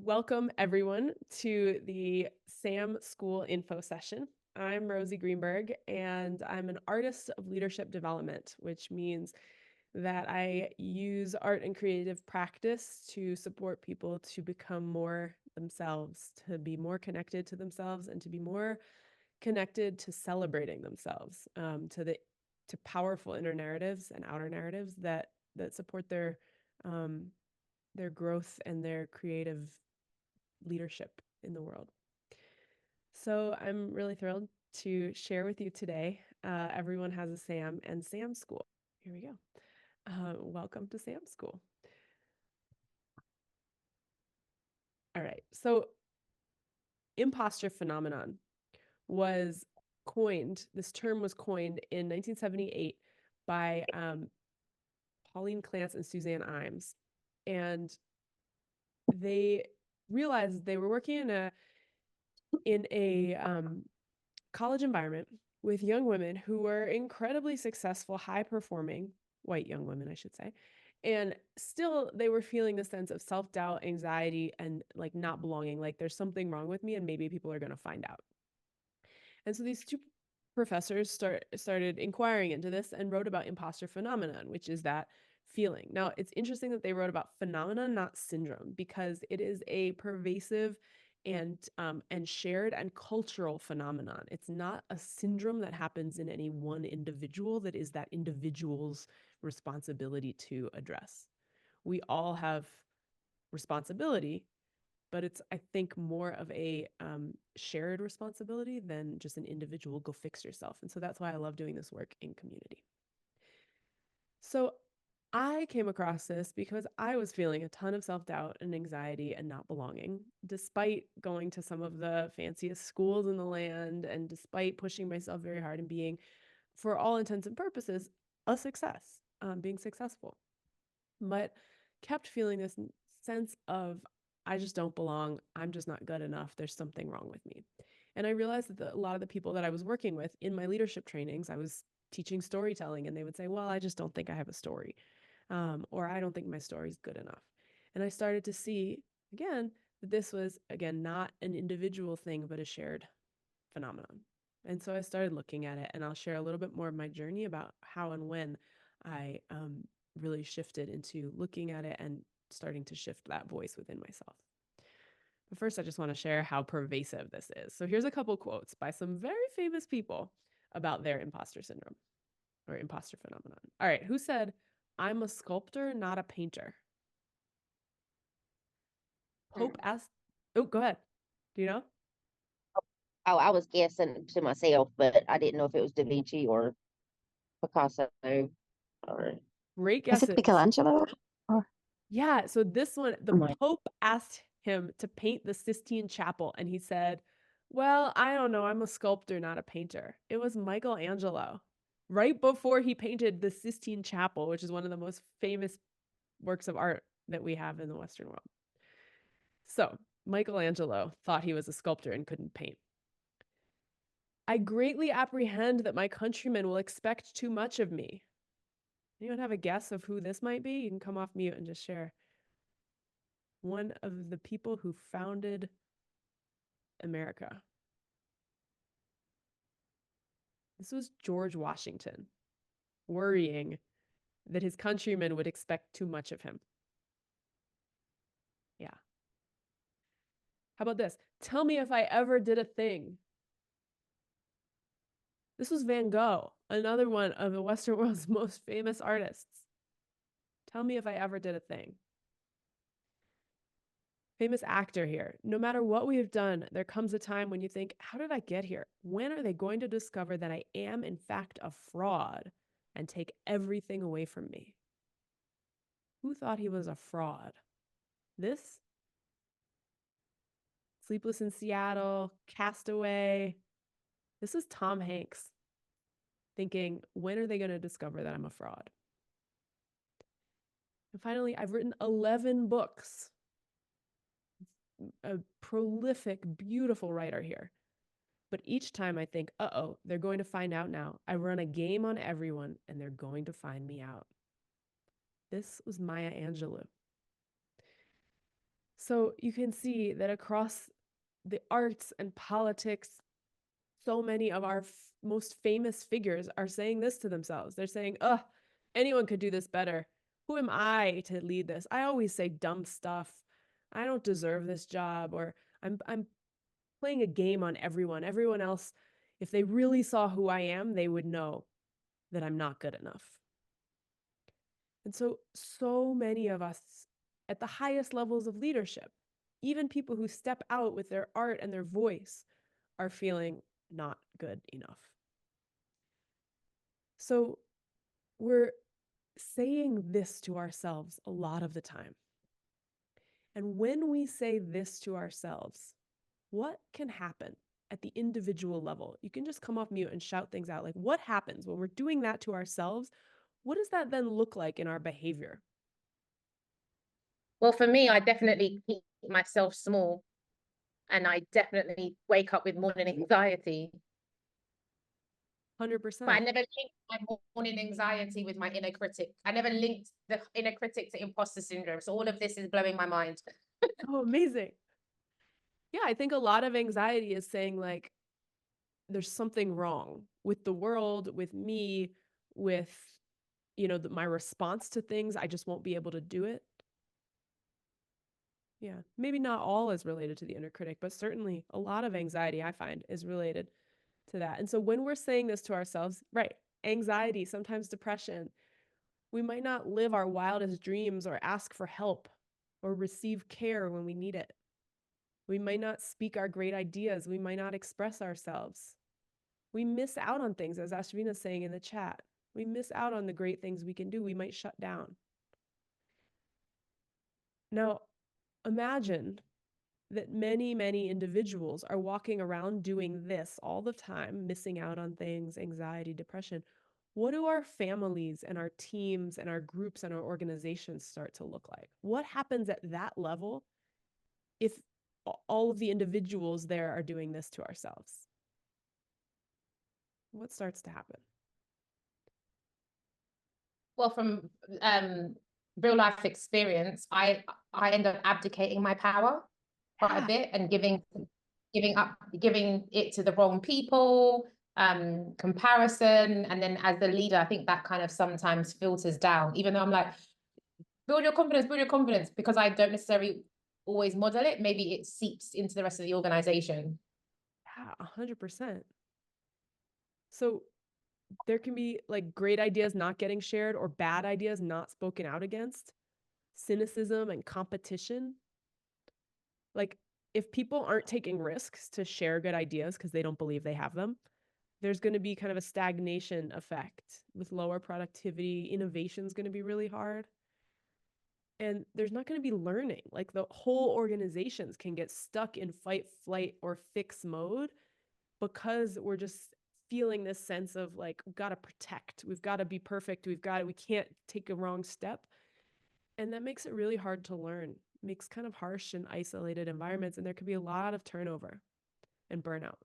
Welcome everyone to the SAM School Info Session. I'm Rosie Greenberg, and I'm an artist of leadership development, which means that I use art and creative practice to support people to become more themselves, to be more connected to themselves, and to be more connected to celebrating themselves, to powerful inner narratives and outer narratives that support their growth and their creative leadership in the world. So I'm really thrilled to share with you today. Everyone has a SAM and SAM School. Here we go. Welcome to SAM School. All right. So imposter phenomenon was coined, this term was coined in 1978 by Pauline Clance and Suzanne Imes. And they realized they were working in a college environment with young women who were incredibly successful, high performing, white young women, I should say. And still they were feeling the sense of self-doubt, anxiety, and like not belonging, like there's something wrong with me and maybe people are going to find out. And so these two professors started inquiring into this and wrote about imposter phenomenon, which is that feeling. Now, it's interesting that they wrote about phenomenon, not syndrome, because it is a pervasive and shared and cultural phenomenon. It's not a syndrome that happens in any one individual that is that individual's responsibility to address. We all have responsibility, but it's, I think, more of a shared responsibility than just an individual go fix yourself. And so that's why I love doing this work in community. So I came across this because I was feeling a ton of self-doubt and anxiety and not belonging, despite going to some of the fanciest schools in the land and despite pushing myself very hard and being, for all intents and purposes, a success, being successful. But kept feeling this sense of, I just don't belong. I'm just not good enough. There's something wrong with me. And I realized that a lot of the people that I was working with in my leadership trainings, I was teaching storytelling, and they would say, well, I just don't think I have a story. Or I don't think my story is good enough. And I started to see, again, that this was, again, not an individual thing, but a shared phenomenon. And so I started looking at it, and I'll share a little bit more of my journey about how and when I really shifted into looking at it and starting to shift that voice within myself. But first, I just want to share how pervasive this is. So here's a couple quotes by some very famous people about their imposter syndrome or imposter phenomenon. All right, who said, I'm a sculptor, not a painter? Pope asked, oh, go ahead. Do you know? Oh, I was guessing to myself, but I didn't know if it was Da Vinci or Picasso or Great Is it guesses. Michelangelo? Or Yeah, so this one, the my. Pope asked him to paint the Sistine Chapel, and he said, well, I don't know, I'm a sculptor, not a painter. It was Michelangelo. Right before he painted the Sistine Chapel, which is one of the most famous works of art that we have in the Western world. So Michelangelo thought he was a sculptor and couldn't paint. I greatly apprehend that my countrymen will expect too much of me. Anyone have a guess of who this might be? You can come off mute and just share. One of the people who founded America. This was George Washington, worrying that his countrymen would expect too much of him. Yeah. How about this? Tell me if I ever did a thing. This was Van Gogh, another one of the Western world's most famous artists. Tell me if I ever did a thing. Famous actor here. No matter what we have done, there comes a time when you think, how did I get here? When are they going to discover that I am, in fact, a fraud and take everything away from me? Who thought he was a fraud? This? Sleepless in Seattle, Castaway. This is Tom Hanks thinking, when are they going to discover that I'm a fraud? And finally, I've written 11 books. A prolific, beautiful writer here. But each time I think, uh-oh, they're going to find out now. I run a game on everyone and they're going to find me out. This was Maya Angelou. So you can see that across the arts and politics, so many of our most famous figures are saying this to themselves. They're saying, ugh, anyone could do this better. Who am I to lead this? I always say dumb stuff. I don't deserve this job, or I'm playing a game on everyone. Everyone else, if they really saw who I am, they would know that I'm not good enough. And so many of us at the highest levels of leadership, even people who step out with their art and their voice, are feeling not good enough. So we're saying this to ourselves a lot of the time. And when we say this to ourselves, what can happen at the individual level? You can just come off mute and shout things out. Like, what happens when we're doing that to ourselves? What does that then look like in our behavior? Well, for me, I definitely keep myself small, and I definitely wake up with morning anxiety. 100%. But I never linked my morning anxiety with my inner critic. I never linked the inner critic to imposter syndrome. So all of this is blowing my mind. Oh, amazing. Yeah, I think a lot of anxiety is saying, like, there's something wrong with the world, with me, with, my response to things. I just won't be able to do it. Yeah, maybe not all is related to the inner critic, but certainly a lot of anxiety I find is related to that. And so when we're saying this to ourselves, right, anxiety, sometimes depression, we might not live our wildest dreams or ask for help or receive care when we need it. We might not speak our great ideas. We might not express ourselves. We miss out on things, as Ashvina's saying in the chat. We miss out on the great things we can do. We might shut down. Now, imagine that many, many individuals are walking around doing this all the time, missing out on things, anxiety, depression. What do our families and our teams and our groups and our organizations start to look like? What happens at that level if all of the individuals there are doing this to ourselves? What starts to happen? Well, from real life experience, I end up abdicating my power quite a bit and giving it to the wrong people, comparison. And then as the leader, I think that kind of sometimes filters down, even though I'm like, build your confidence, because I don't necessarily always model it. Maybe it seeps into the rest of the organization. Yeah, 100%. So there can be like great ideas not getting shared or bad ideas not spoken out against, cynicism and competition. Like, if people aren't taking risks to share good ideas because they don't believe they have them, there's going to be kind of a stagnation effect with lower productivity. Innovation is going to be really hard. And there's not going to be learning. Like, the whole organizations can get stuck in fight, flight, or fix mode because we're just feeling this sense of like, we've got to protect, we've got to be perfect, we can't take a wrong step. And that makes it really hard to learn, makes kind of harsh and isolated environments. And there can be a lot of turnover and burnout.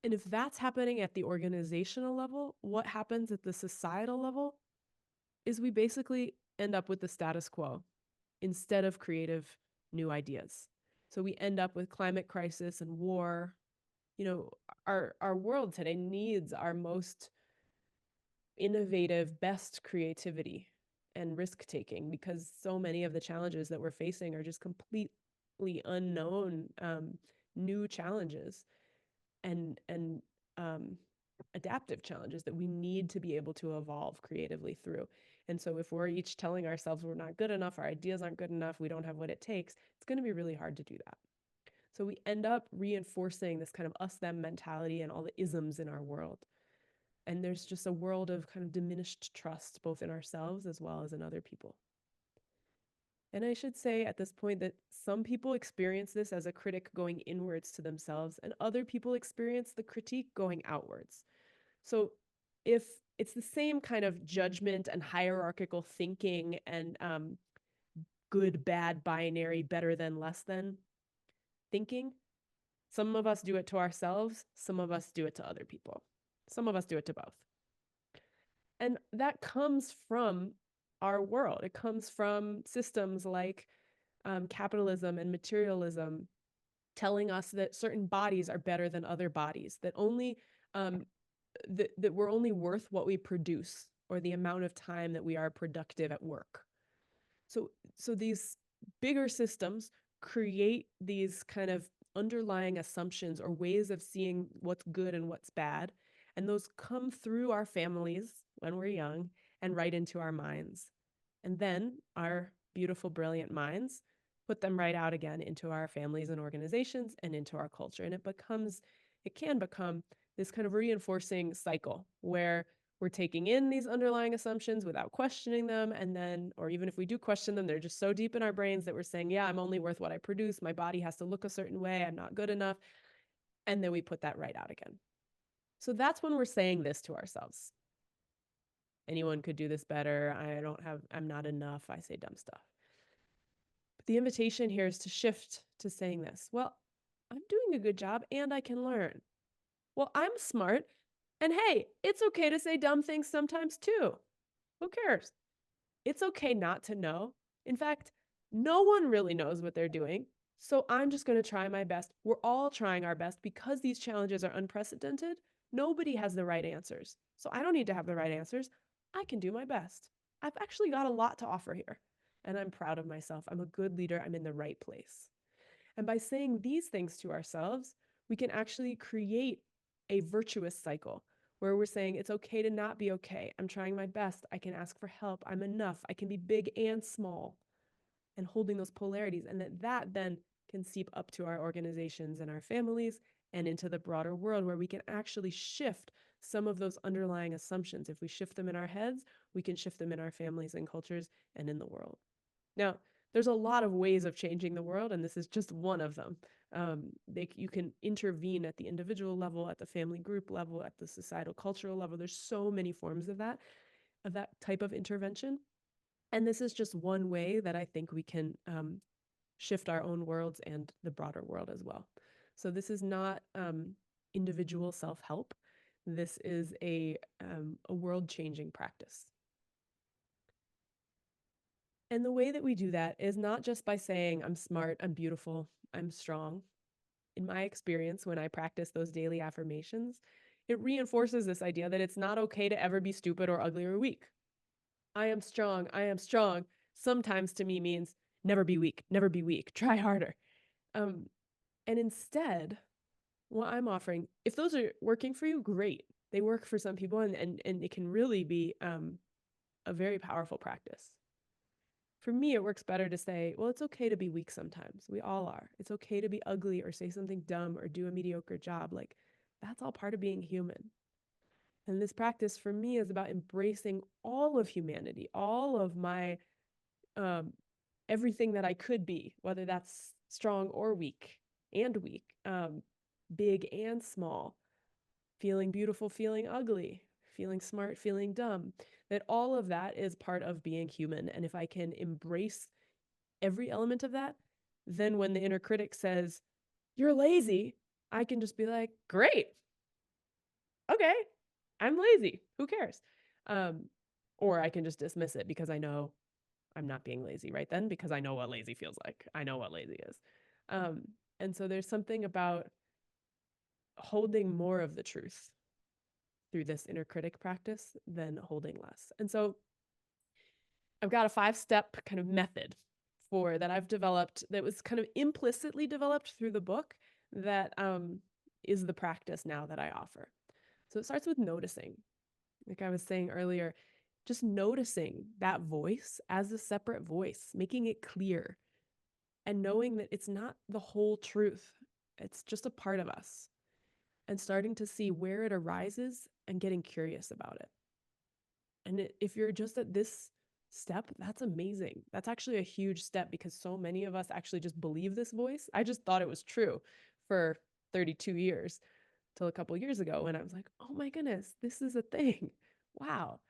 And if that's happening at the organizational level, what happens at the societal level is we basically end up with the status quo instead of creative new ideas. So we end up with climate crisis and war. Our world today needs our most innovative, best creativity and risk taking, because so many of the challenges that we're facing are just completely unknown, new challenges and adaptive challenges that we need to be able to evolve creatively through. And so if we're each telling ourselves we're not good enough, our ideas aren't good enough, we don't have what it takes, it's going to be really hard to do that. So we end up reinforcing this kind of us-them mentality and all the isms in our world. And there's just a world of kind of diminished trust, both in ourselves as well as in other people. And I should say at this point that some people experience this as a critic going inwards to themselves, and other people experience the critique going outwards. So if it's the same kind of judgment and hierarchical thinking and good, bad, binary, better than, less than thinking, some of us do it to ourselves, some of us do it to other people. Some of us do it to both. And that comes from our world. It comes from systems like capitalism and materialism telling us that certain bodies are better than other bodies, that only that we're only worth what we produce or the amount of time that we are productive at work. So these bigger systems create these kind of underlying assumptions or ways of seeing what's good and what's bad. And those come through our families when we're young and right into our minds. And then our beautiful, brilliant minds put them right out again into our families and organizations and into our culture. And it can become this kind of reinforcing cycle where we're taking in these underlying assumptions without questioning them. And then, or even if we do question them, they're just so deep in our brains that we're saying, yeah, I'm only worth what I produce. My body has to look a certain way. I'm not good enough. And then we put that right out again. So that's when we're saying this to ourselves. Anyone could do this better. I'm not enough. I say dumb stuff. But the invitation here is to shift to saying this. Well, I'm doing a good job and I can learn. Well, I'm smart. And hey, it's okay to say dumb things sometimes too. Who cares? It's okay not to know. In fact, no one really knows what they're doing. So I'm just going to try my best. We're all trying our best because these challenges are unprecedented. Nobody has the right answers. So I don't need to have the right answers. I can do my best. I've actually got a lot to offer here. And I'm proud of myself. I'm a good leader. I'm in the right place. And by saying these things to ourselves, we can actually create a virtuous cycle where we're saying it's okay to not be okay. I'm trying my best. I can ask for help. I'm enough. I can be big and small, and holding those polarities. And that then can seep up to our organizations and our families and into the broader world where we can actually shift some of those underlying assumptions. If we shift them in our heads, we can shift them in our families and cultures and in the world. Now, there's a lot of ways of changing the world, and this is just one of them. You can intervene at the individual level, at the family group level, at the societal cultural level. There's so many forms of that type of intervention. And this is just one way that I think we can shift our own worlds and the broader world as well. So this is not individual self-help. This is a world-changing practice. And the way that we do that is not just by saying, I'm smart, I'm beautiful, I'm strong. In my experience, when I practice those daily affirmations, it reinforces this idea that it's not okay to ever be stupid or ugly or weak. I am strong, sometimes to me means never be weak, try harder. And instead, what I'm offering, if those are working for you, great. They work for some people and it can really be a very powerful practice. For me, it works better to say, well, it's okay to be weak sometimes. We all are. It's okay to be ugly or say something dumb or do a mediocre job. Like, that's all part of being human. And this practice for me is about embracing all of humanity, all of my, everything that I could be, whether that's strong or weak, big and small, feeling beautiful, feeling ugly, feeling smart, feeling dumb, that all of that is part of being human. And if I can embrace every element of that, then when the inner critic says, you're lazy, I can just be like, great. Okay, I'm lazy. Who cares? Or I can just dismiss it because I know I'm not being lazy right then, because I know what lazy feels like. I know what lazy is. And so there's something about holding more of the truth through this inner critic practice than holding less. And so I've got a 5-step kind of method that I've developed that was kind of implicitly developed through the book that is the practice now that I offer. So it starts with noticing. Like I was saying earlier, just noticing that voice as a separate voice, making it clear and knowing that it's not the whole truth. It's just a part of us, and starting to see where it arises and getting curious about it. And if you're just at this step, that's amazing. That's actually a huge step because so many of us actually just believe this voice. I just thought it was true for 32 years till a couple years ago when I was like, oh my goodness, this is a thing. Wow.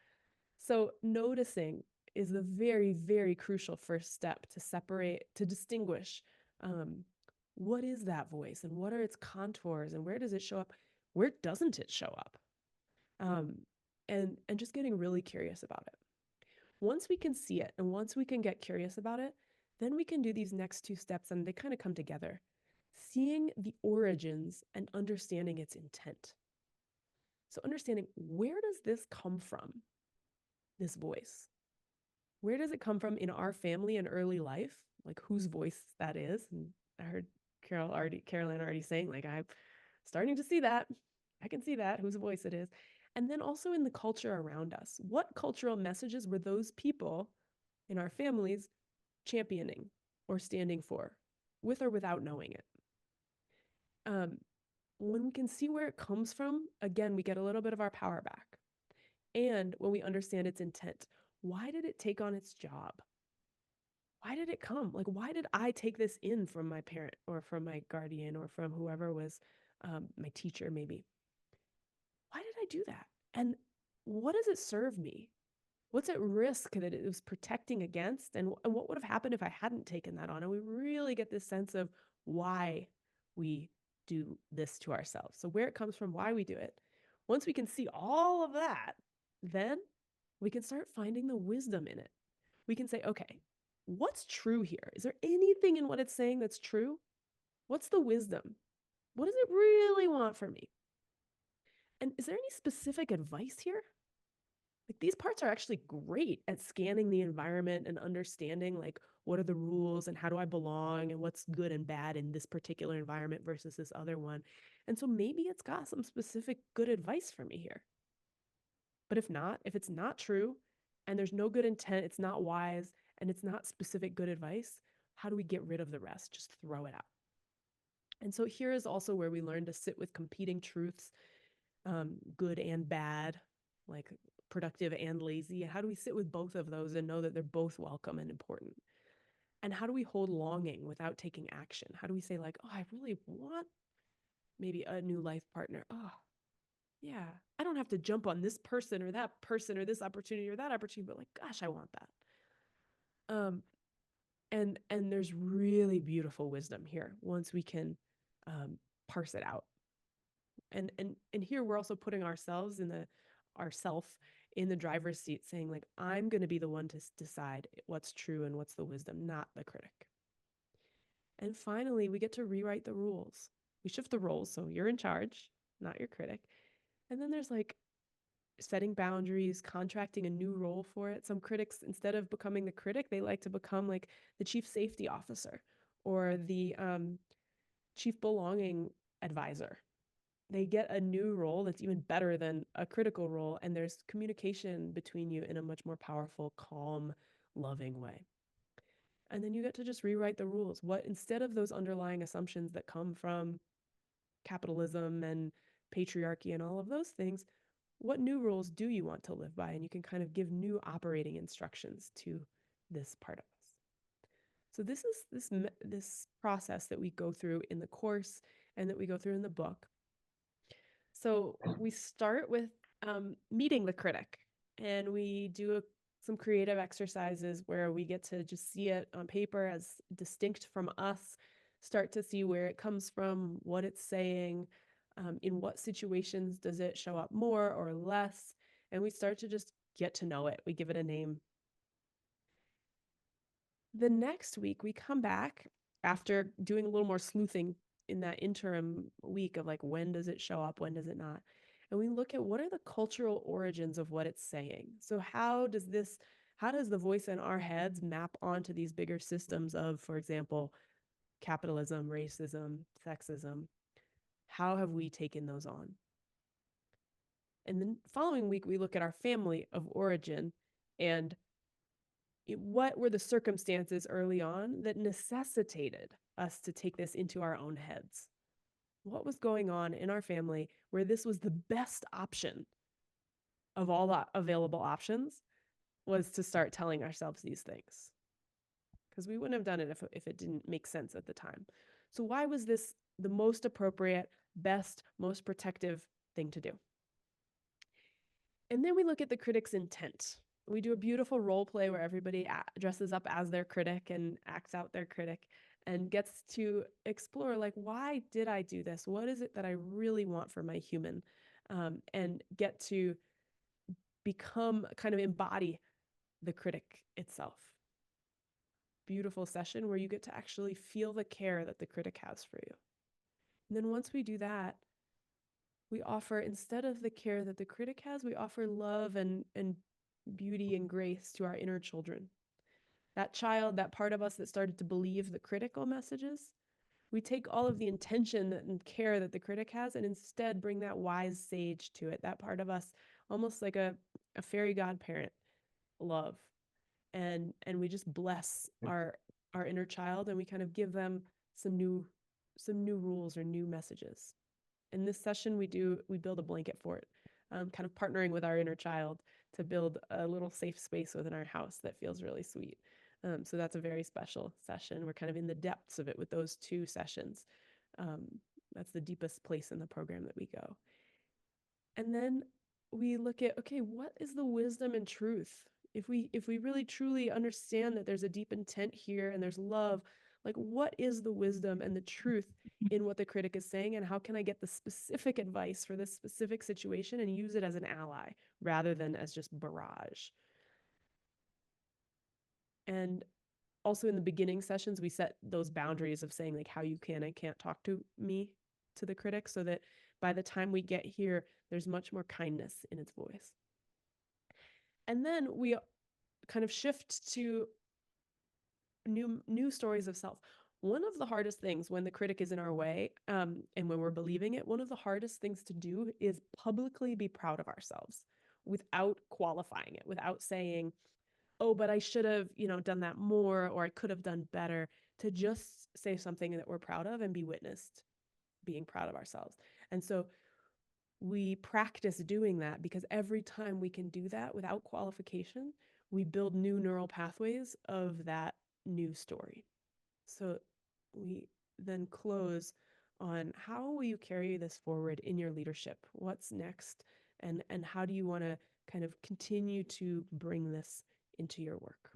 So noticing is the very, very crucial first step to distinguish what is that voice and what are its contours and where does it show up? Where doesn't it show up? And just getting really curious about it. Once we can see it and once we can get curious about it, then we can do these next two steps and they kind of come together. Seeing the origins and understanding its intent. So understanding, where does this come from, this voice? Where does it come from in our family and early life? Like whose voice that is? And I heard Caroline already saying, like, I'm starting to see that. I can see that, whose voice it is. And then also in the culture around us. What cultural messages were those people in our families championing or standing for, with or without knowing it? When we can see where it comes from, again, we get a little bit of our power back. And when we understand its intent, why did it take on its job? Why did it come? Like, why did I take this in from my parent or from my guardian or from whoever was my teacher, maybe? Why did I do that? And what does it serve me? What's at risk that it was protecting against? And what would have happened if I hadn't taken that on? And we really get this sense of why we do this to ourselves. So where it comes from, why we do it. Once we can see all of that, then we can start finding the wisdom in it. We can say, okay, what's true here? Is there anything in what it's saying that's true? What's the wisdom? What does it really want from me? And is there any specific advice here? Like these parts are actually great at scanning the environment and understanding like what are the rules and how do I belong and what's good and bad in this particular environment versus this other one. And so maybe it's got some specific good advice for me here. But if not, if it's not true and there's no good intent, it's not wise, and it's not specific good advice, how do we get rid of the rest? Just throw it out. And so here is also where we learn to sit with competing truths, good and bad, like productive and lazy. How do we sit with both of those and know that they're both welcome and important? And how do we hold longing without taking action? How do we say like, oh, I really want maybe a new life partner. Oh, yeah, I don't have to jump on this person or that person or this opportunity or that opportunity, but like, gosh, I want that. And there's really beautiful wisdom here once we can parse it out. And here we're also putting ourselves in the driver's seat, saying like, I'm going to be the one to decide what's true and what's the wisdom, not the critic. And finally, we get to rewrite the rules. We shift the roles, so you're in charge, not your critic. And then there's like setting boundaries, contracting a new role for it. Some critics, instead of becoming the critic, they like to become like the chief safety officer or the chief belonging advisor. They get a new role that's even better than a critical role, and there's communication between you in a much more powerful, calm, loving way. And then you get to just rewrite the rules. What, instead of those underlying assumptions that come from capitalism and patriarchy and all of those things, what new rules do you want to live by? And you can kind of give new operating instructions to this part of us. So this is this process that we go through in the course and that we go through in the book. So we start with meeting the critic, and we do some creative exercises where we get to just see it on paper as distinct from us, start to see where it comes from, what it's saying, in what situations does it show up more or less, and we start to just get to know it. We give it a name. The next week, we come back after doing a little more sleuthing in that interim week of like, when does it show up? When does it not? And we look at what are the cultural origins of what it's saying. So how does the voice in our heads map onto these bigger systems of, for example, capitalism, racism, sexism? How have we taken those on? And then following week, we look at our family of origin and what were the circumstances early on that necessitated us to take this into our own heads? What was going on in our family where this was the best option of all the available options, was to start telling ourselves these things? Because we wouldn't have done it if it didn't make sense at the time. So why was this the most appropriate, best, most protective thing to do? And then we look at the critic's intent. We do a beautiful role play where everybody dresses up as their critic and acts out their critic and gets to explore, like, why did I do this? What is it that I really want for my human? And get to become, kind of embody the critic itself. beautiful session where you get to actually feel the care that the critic has for you. And then once we do that, we offer, instead of the care that the critic has, we offer love and beauty and grace to our inner children. That child, that part of us that started to believe the critical messages, we take all of the intention and care that the critic has and instead bring that wise sage to it, that part of us, almost like a fairy godparent love. And we just bless our inner child, and we kind of give them some new rules or new messages. In this session, we build a blanket fort, kind of partnering with our inner child to build a little safe space within our house that feels really sweet. So that's a very special session. We're kind of in the depths of it with those 2 sessions. That's the deepest place in the program that we go. And then we look at, okay, what is the wisdom and truth? If we really truly understand that there's a deep intent here and there's love, like what is the wisdom and the truth in what the critic is saying, and how can I get the specific advice for this specific situation and use it as an ally rather than as just barrage? And also in the beginning sessions, we set those boundaries of saying like how you can and can't talk to me, to the critic, so that by the time we get here, there's much more kindness in its voice. And then we kind of shift to new stories of self. One of the hardest things when the critic is in our way, and when we're believing it, one of the hardest things to do is publicly be proud of ourselves without qualifying it, without saying, oh, but I should have, done that more, or I could have done better, to just say something that we're proud of and be witnessed being proud of ourselves. And so we practice doing that, because every time we can do that without qualification, we build new neural pathways of that new story. So we then close on, how will you carry this forward in your leadership? What's next? And how do you want to kind of continue to bring this into your work?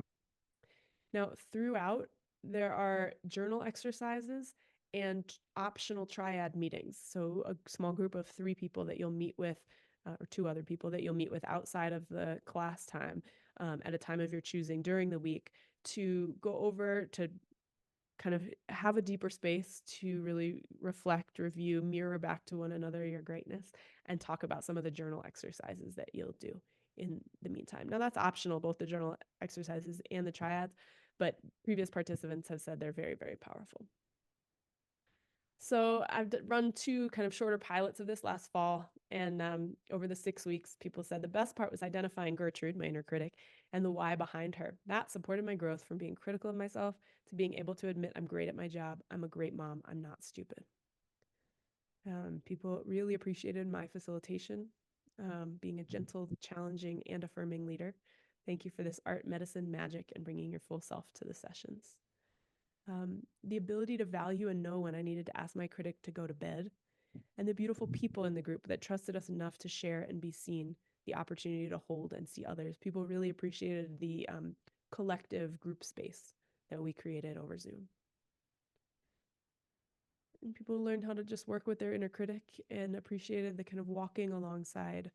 Now, throughout, there are journal exercises and optional triad meetings. So a small group of 3 people that you'll meet with, or 2 other people that you'll meet with outside of the class time, at a time of your choosing during the week, to go over to kind of have a deeper space to really reflect, review, mirror back to one another your greatness, and talk about some of the journal exercises that you'll do in the meantime. Now, that's optional, both the journal exercises and the triads, but previous participants have said they're very, very powerful. So I've run 2 kind of shorter pilots of this last fall, and over the 6 weeks, people said the best part was identifying Gertrude, my inner critic, and the why behind her. That supported my growth from being critical of myself to being able to admit I'm great at my job, I'm a great mom, I'm not stupid. People really appreciated my facilitation, being a gentle, challenging, and affirming leader. Thank you for this art, medicine, magic, and bringing your full self to the sessions. The ability to value and know when I needed to ask my critic to go to bed, and the beautiful people in the group that trusted us enough to share and be seen, the opportunity to hold and see others. People really appreciated the collective group space that we created over Zoom. And people learned how to just work with their inner critic and appreciated the kind of walking alongside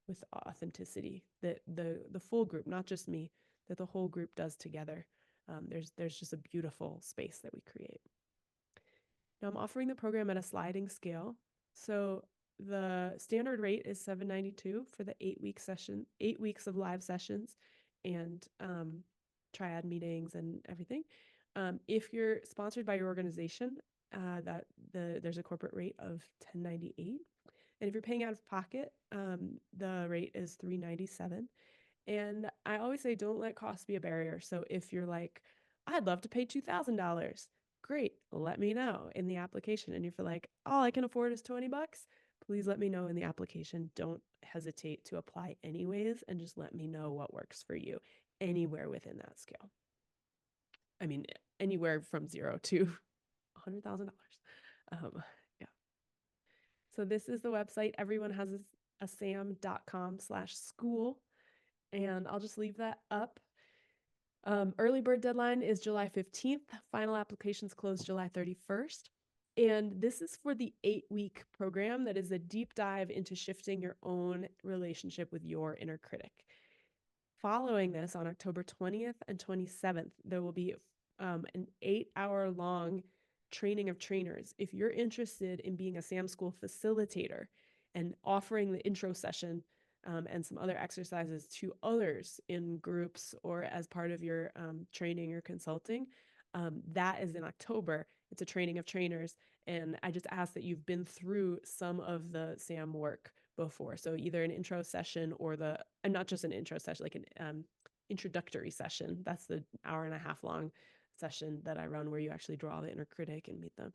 with authenticity that the full group, not just me, that the whole group does together. There's just a beautiful space that we create. Now I'm offering the program at a sliding scale. So the standard rate is $792 for the 8-week session, 8 weeks of live sessions and triad meetings and everything. If you're sponsored by your organization, there's a corporate rate of $1098. And if you're paying out of pocket, the rate is $397. And I always say, don't let cost be a barrier. So if you're like, I'd love to pay $2,000, great, let me know in the application. And if you're like, all I can afford is $20, please let me know in the application. Don't hesitate to apply anyways, and just let me know what works for you anywhere within that scale. I mean, anywhere from 0 to $100,000. Yeah. So this is the website. Everyone has a sam.com/school. And I'll just leave that up. Early bird deadline is July 15th. Final applications close July 31st. And this is for the 8-week program that is a deep dive into shifting your own relationship with your inner critic. Following this, on October 20th and 27th, there will be an 8-hour long training of trainers. If you're interested in being a SAM School facilitator and offering the intro session and some other exercises to others in groups or as part of your training or consulting, that is in October. It's a training of trainers. And I just ask that you've been through some of the SAM work before. So either an intro session or and not just an intro session, like an introductory session. That's the 1.5 hour long session that I run where you actually draw the inner critic and meet them,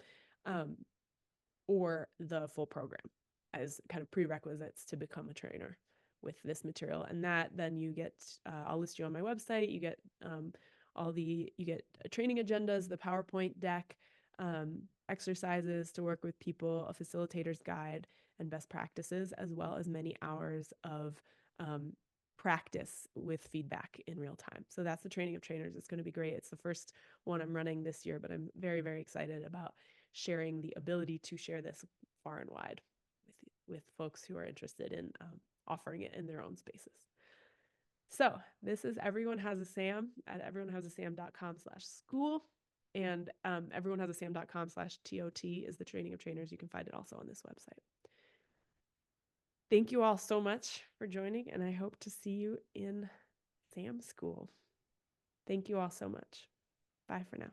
or the full program as kind of prerequisites to become a trainer with this material. And that then you get, I'll list you on my website. You get you get training agendas, the PowerPoint deck, exercises to work with people, a facilitator's guide, and best practices, as well as many hours of practice with feedback in real time. So that's the training of trainers. It's going to be great. It's the first one I'm running this year, but I'm very, very excited about sharing the ability to share this far and wide with folks who are interested in offering it in their own spaces. So this is Everyone Has a SAM at everyonehasasam.com/school. And everyonehasasam.com/TOT is the training of trainers. You can find it also on this website. Thank you all so much for joining, and I hope to see you in SAM School. Thank you all so much. Bye for now.